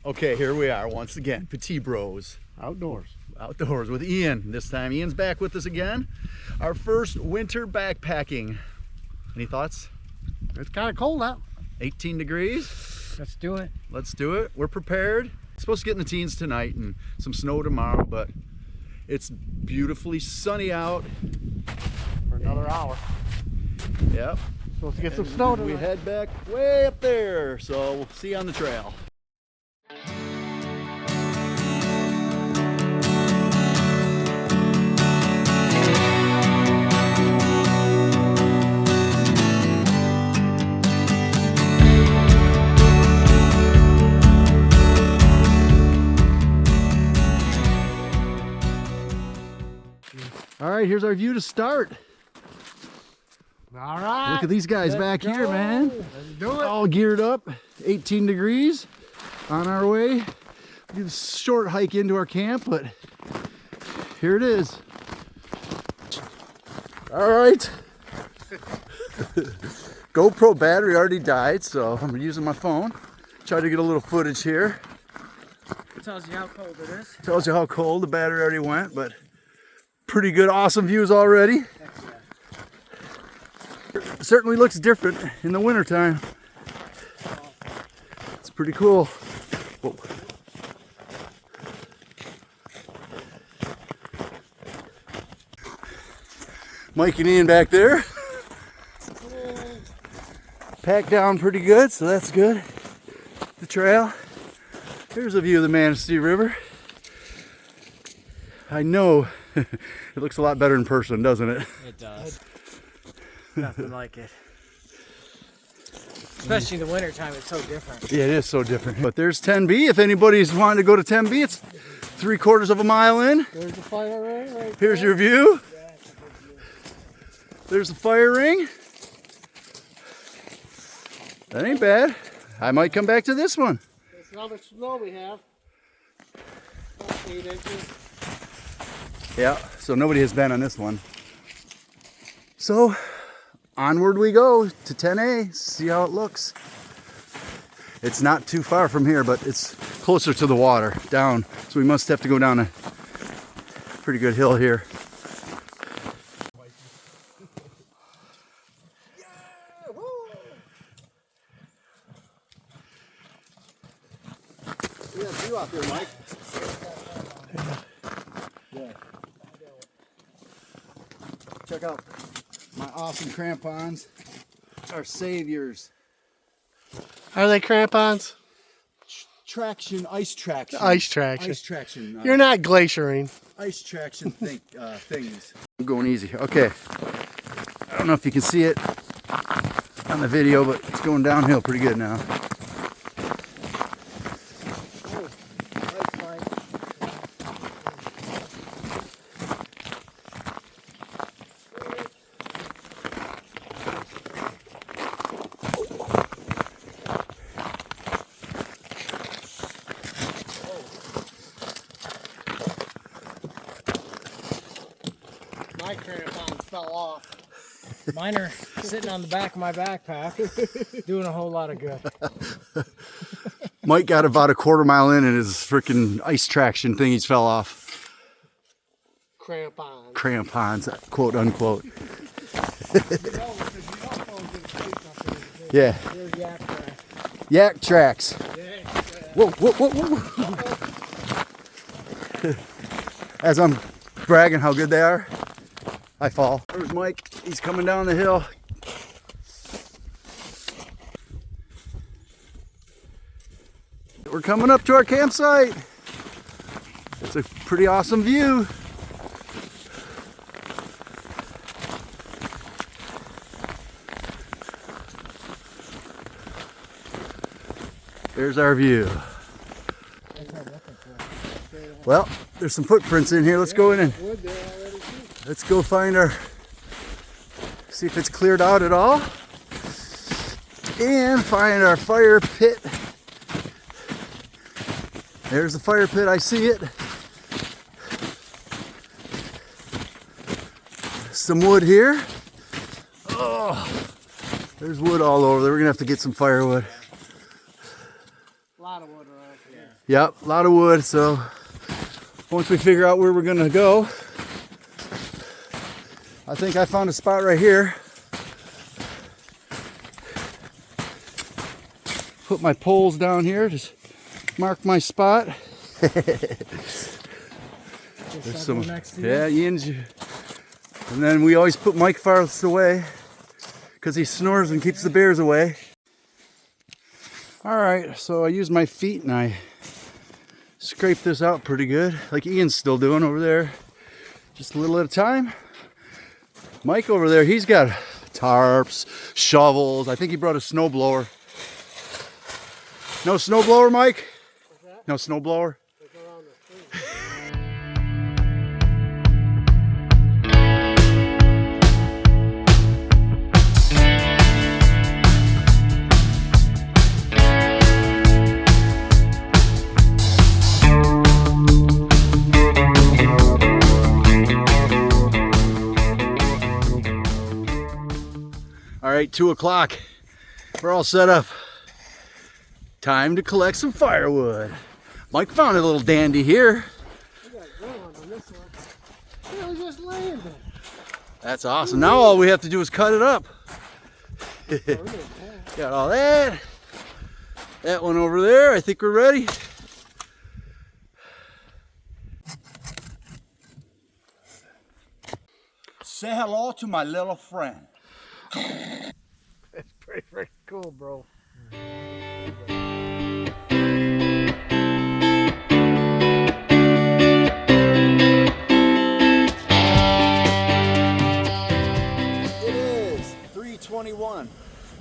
Okay, here we are once again, Petit Bros. Outdoors with Ian. This time Ian's back with us again. Our first winter backpacking. Any thoughts? It's kind of cold out. 18 degrees. Let's do it. Let's do it. We're prepared. It's supposed to get in the teens tonight and some snow tomorrow, but it's beautifully sunny out. For another hour. Yep. Supposed to get some snow tonight. We head back way up there, so we'll see you on the trail. All right, here's our view to start. All right. Look at these guys back here, man. Let's do it. All geared up, 18 degrees, on our way. Do a short hike into our camp, but here it is. All right. GoPro battery already died, so I'm using my phone. Try to get a little footage here. It tells you how cold it is. Tells you how cold the battery already went, but pretty good, awesome views already. Certainly looks different in the wintertime. It's pretty cool. Whoa. Mike and Ian back there. Packed down pretty good, so that's good. The trail. Here's a view of the Manistee River. I know it looks a lot better in person, doesn't it? It does. Nothing like it. Especially in the wintertime, it's so different. Yeah, it is so different. But there's 10B. If anybody's wanting to go to 10B, it's 3/4 of a mile in. There's the fire ring right Here's your view. There's the fire ring. That ain't bad. I might come back to this one. There's how much snow we have. About 8 inches. Yeah, so nobody has been on this one. So onward we go to 10A, see how it looks. It's not too far from here, but it's closer to the water, down. So we must have to go down a pretty good hill here. We have view out there, Mike. Yeah. Check out my awesome crampons. Our saviors. Are they crampons? Traction, ice traction. Ice traction. Ice traction. You're not glaciering. Ice traction things. I'm going easy. Okay. I don't know if you can see it on the video, but it's going downhill pretty good now. My crampons fell off. Mine are sitting on the back of my backpack, doing a whole lot of good. Mike got about a 1/4 mile in and his freaking ice traction thingies fell off. Crampons. Crampons, quote unquote. Yeah. There's yak track. Yak tracks. Whoa, whoa, whoa, whoa. As I'm bragging how good they are, I fall. There's Mike. He's coming down the hill. We're coming up to our campsite. It's a pretty awesome view. There's our view. Well, there's some footprints in here. Let's go in and let's go find our, see if it's cleared out at all, and find our fire pit. There's the fire pit. I see it. Some wood here. Oh, there's wood all over there. We're gonna have to get some firewood. A lot of wood Yep, a lot of wood. So once we figure out where we're gonna go, I think I found a spot right here. Put my poles down here, just mark my spot. There's some, yeah, Ian's. And then we always put Mike farthest away because he snores and keeps the bears away. All right, so I used my feet and I scraped this out pretty good, like Ian's still doing over there. Just a little at a time. Mike over there, he's got tarps, shovels. I think he brought a snowblower. No snowblower, Mike? No snowblower? All right, 2 o'clock. We're all set up. Time to collect some firewood. Mike found a little dandy here. I got a good one on this one. It was just laying there. That's awesome. Now all we have to do is cut it up. Got all that. That one over there. I think we're ready. Say hello to my little friend. That's pretty freaking cool, bro. It is 3:21.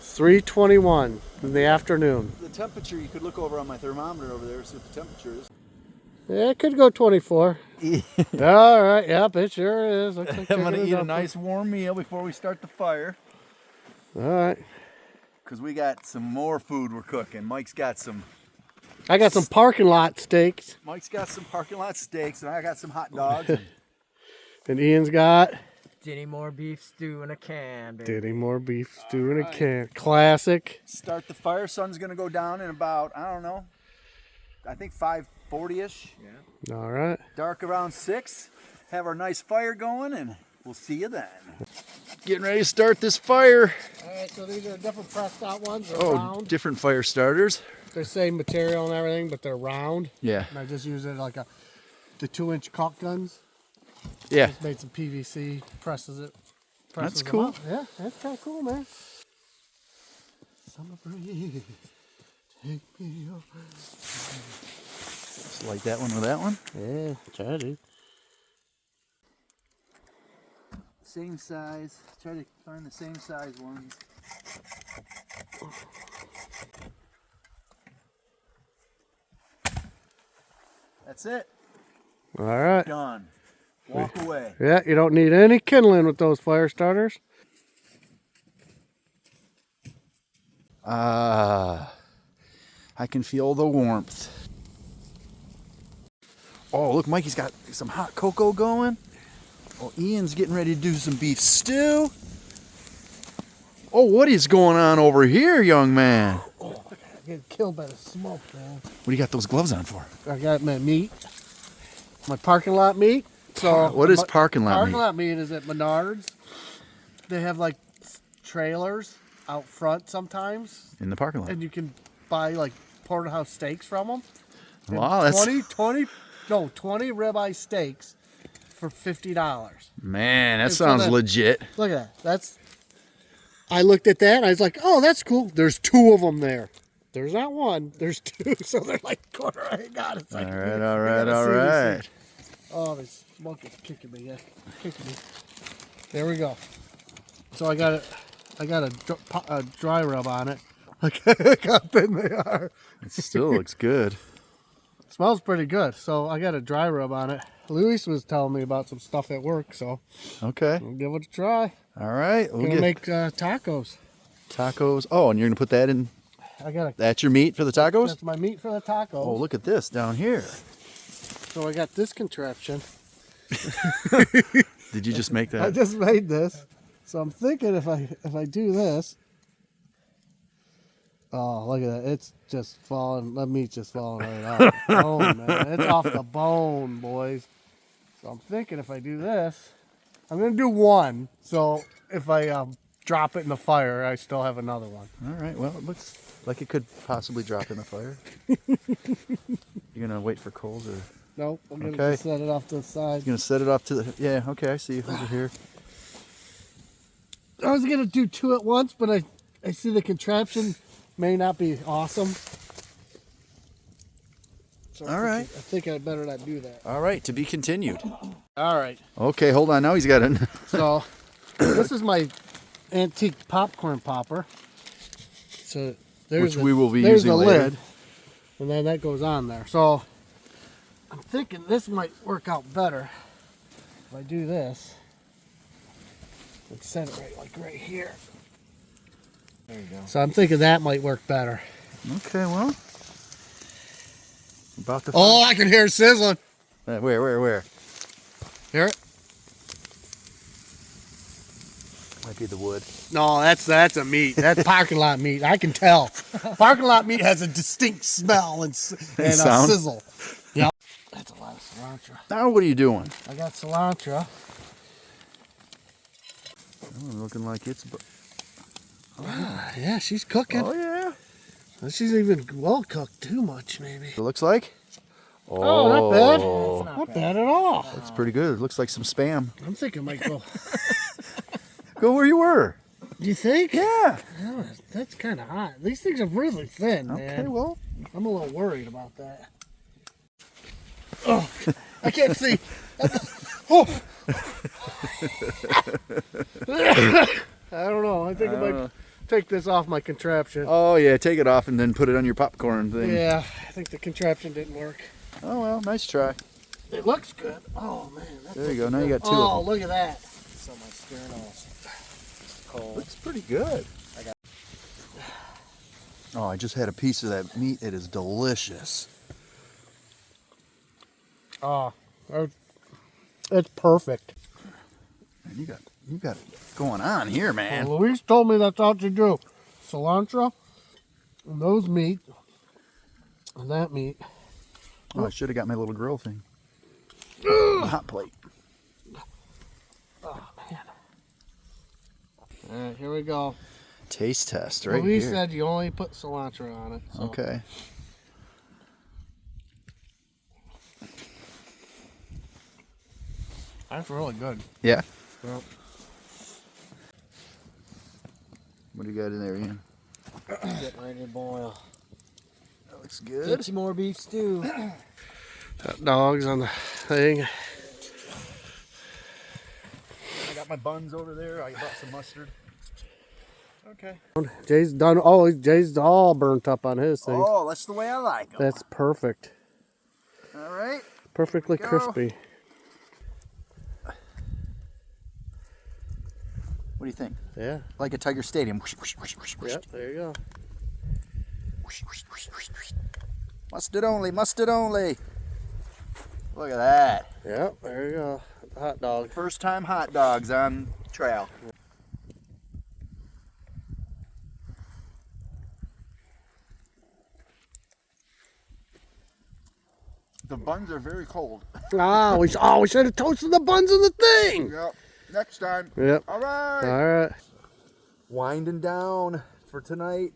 3:21 in the afternoon. The temperature, you could look over on my thermometer over there, see what the temperature is. Yeah, it could go 24. All right, yep, it sure is. Looks like I'm gonna they're eat a up. nice warm meal before we start the fire. All right. Because we got some more food we're cooking. Mike's got some parking lot steaks. Mike's got some parking lot steaks, and I got some hot dogs. And Ian's got Dinny more beef stew in a can, baby. Dinny more beef stew in a can. Classic. Start the fire. Sun's gonna go down in about, I don't know, I think 5:40ish. Yeah. All right. Dark around 6. Have our nice fire going, and we'll see you then. Getting ready to start this fire. All right, so these are different pressed out ones. They're Oh, round. different fire starters. They're same material and everything, but they're round. Yeah. And I just use it like the 2-inch caulk guns. Yeah. Just made some PVC, presses it. That's them cool. up. Yeah, that's kind of cool, man. Summer breeze, take me over. Just like that one with that one. Yeah, try to. Same size. Try to find the same size ones. That's it. All right. Done. Walk away. Yeah, you don't need any kindling with those fire starters. Ah, I can feel the warmth. Oh, look, Mikey's got some hot cocoa going. Oh, Ian's getting ready to do some beef stew. Oh, what is going on over here, young man? Oh, I get killed by the smoke, man. What do you got those gloves on for? I got my meat, my parking lot meat. So What is parking lot Parking meat? lot meat is at Menards. They have like trailers out front sometimes, In the parking lot. and you can buy like porterhouse steaks from them. Wow, that's 20 ribeye steaks for $50. man, that And so sounds that- legit. Look at that. I looked at that and I was like, oh, that's cool. There's 2 of them there. There's not one. There's 2. So they're like quarter. I got it. It's like, All I right, gotta all see these right. things. Oh, this smoke is kicking me. Yeah, kicking me. There we go. So I got a dry rub on it. Look how thin they are. It still looks good. Smells pretty good. So I got a dry rub on it. Luis was telling me about some stuff at work, so Okay. we'll give it a try. All right. We'll Gonna get make tacos. tacos. Oh, and you're going to put that in. That's your meat for the tacos? That's my meat for the tacos. Oh, look at this down here. So I got this contraption. Did you just make I that? just made this. So I'm thinking if I do this, Oh, look at that. It's just falling. The meat's just falling right off. Oh, man. It's off the bone, boys. So I'm thinking if I do this, I'm going to do one. So if I drop it in the fire, I still have another one. All right. Well, it looks like it could possibly drop in the fire. You're gonna wait for coals, or Nope. I'm going to Okay. set it off to the side. you're gonna set it off to the? Yeah. Okay. I see you over here. I was going to do two at once, but I see the contraption may not be awesome. So All right. I think I better not do that. All right. To be continued. All right. Okay. Hold on. Now he's got it. So this is my antique popcorn popper. So there's Which we will be there's using the later. lid, and then that goes on there. So I'm thinking this might work out better if I do this. Like set it right here. There you go. So I'm thinking that might work better. Okay. Well. About to. Oh, I can hear it sizzling. Where? Hear it? Might be the wood. No, that's a meat. That's parking lot meat. I can tell. Parking lot meat has a distinct smell and a sound? sizzle. Yep. That's a lot of cilantro. Now what are you doing? I got cilantro. Oh, looking like it's. Yeah, she's cooking. Oh yeah. She's even well cooked too much, maybe. It looks like. Oh, not bad. Oh, Not bad at all. That's pretty good. It looks like some spam. I'm thinking it might go. Go where you were. Do you think? Yeah. Oh, that's kind of hot. These things are really thin, Okay. man. Well. I'm a little worried about that. Oh, I can't see. Oh. I don't know. I think I might take this off my contraption. Oh yeah. Take it off and then put it on your popcorn thing. Yeah, I think the contraption didn't work. Oh well. Nice try. It looks good. Oh man. That's There you go. Now you got two Oh, of them. look at that. So my sternals. Cold. Looks pretty good. Oh, I just had a piece of that meat. It is delicious. Oh, it's perfect. Man, you got it going on here, man. Well, Louise told me that's all you do. Cilantro, and those meat, and that meat. Oh, I should have got my little grill thing. The hot plate. Oh, man. All right, here we go. Taste test right Louise here. said you only put cilantro on it. So. Okay. That's really good. Yeah. Well, What do you got in there, Ian? Getting ready to boil. That looks good. Get some more beef stew. hot dogs on the thing. I got my buns over there. I brought some mustard. Okay. Jay's done. Oh, Jay's all burnt up on his thing. Oh, that's the way I like them. That's perfect. All right. Perfectly Go. crispy. What do you think? Yeah. Like a Tiger Stadium. Whoosh, whoosh, whoosh, whoosh, whoosh. Yep. There you go. Whoosh, whoosh, whoosh, whoosh, whoosh. Mustard only. Mustard only. Look at that. Yep. There you go. Hot dog. First time hot dogs on trail. The buns are very cold. Ah, we should have toasted the buns in the thing. Yep. Next time. Yep. All right. All right. Winding down for tonight.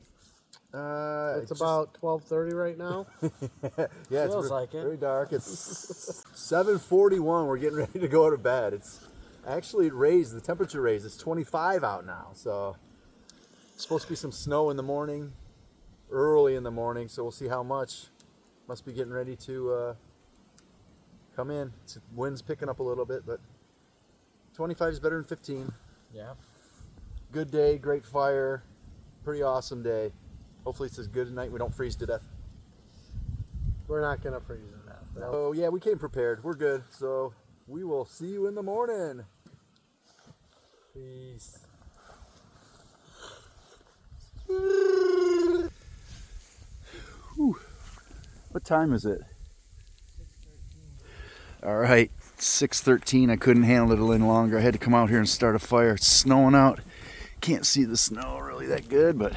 It's about 12:30 right now. Yeah, Feels like it. very dark. It's 7:41. We're getting ready to go to bed. It's actually raised. The temperature raised. It's 25 out now. So it's supposed to be some snow in the morning, early in the morning. So we'll see how much. Must be getting ready to come in. Wind's picking up a little bit, but 25 is better than 15. Yeah. Good day, great fire, pretty awesome day. Hopefully it's as good a night we don't freeze to death. We're not gonna freeze it out. No. Oh yeah, we came prepared. We're good. So we will see you in the morning. Peace. Whew. What time is it? 6:13. All right, 6:13. I couldn't handle it any longer. I had to come out here and start a fire. It's snowing out. Can't see the snow really that good, but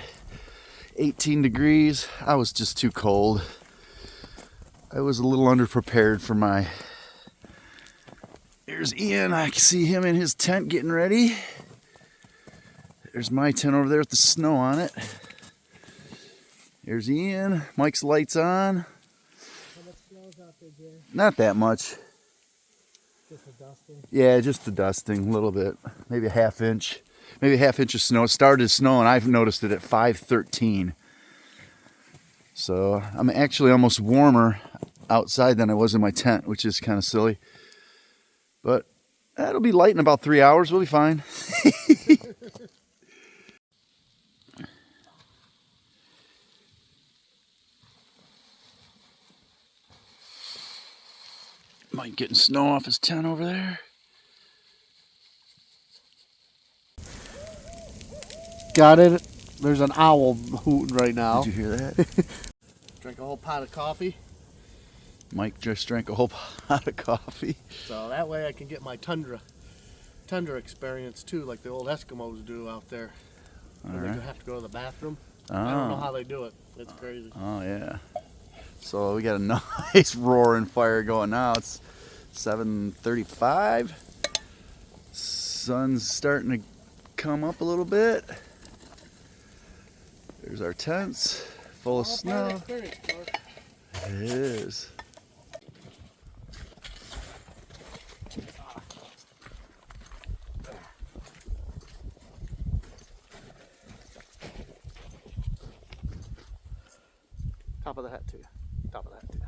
18 degrees. I was just too cold. I was a little underprepared for my... There's Ian. I can see him in his tent getting ready. There's my tent over there with the snow on it. There's Ian. Mike's lights on. How much snow's out there, Jerry? Not that much. Just a dusting. Yeah, just the dusting, a little bit. Maybe a half inch. Maybe a half inch of snow. It started snowing. I've noticed it at 5:13. So I'm actually almost warmer outside than I was in my tent, which is kind of silly. But that'll be light in about 3 hours. We'll be fine. Mike getting snow off his tent over there. Got it. There's an owl hooting right now. Did you hear that? Drink a whole pot of coffee. Mike just drank a whole pot of coffee. So that way I can get my tundra experience too, like the old Eskimos do out there. When right. they have to go to the bathroom. Oh. I don't know how they do it. It's crazy. Oh yeah. So we got a nice roaring fire going now. It's 7:35. Sun's starting to come up a little bit. There's our tents full of snow. It is. Top of the hat to you. Top of the hat to you.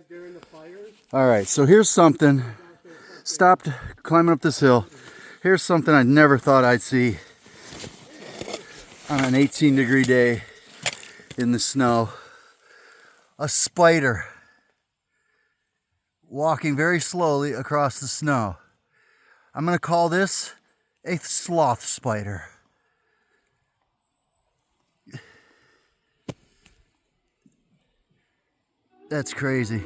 During the fires. All right, so here's something. Stopped climbing up this hill. Here's something I never thought I'd see on an 18-degree day in the snow. A spider walking very slowly across the snow. I'm gonna call this a sloth spider. That's crazy.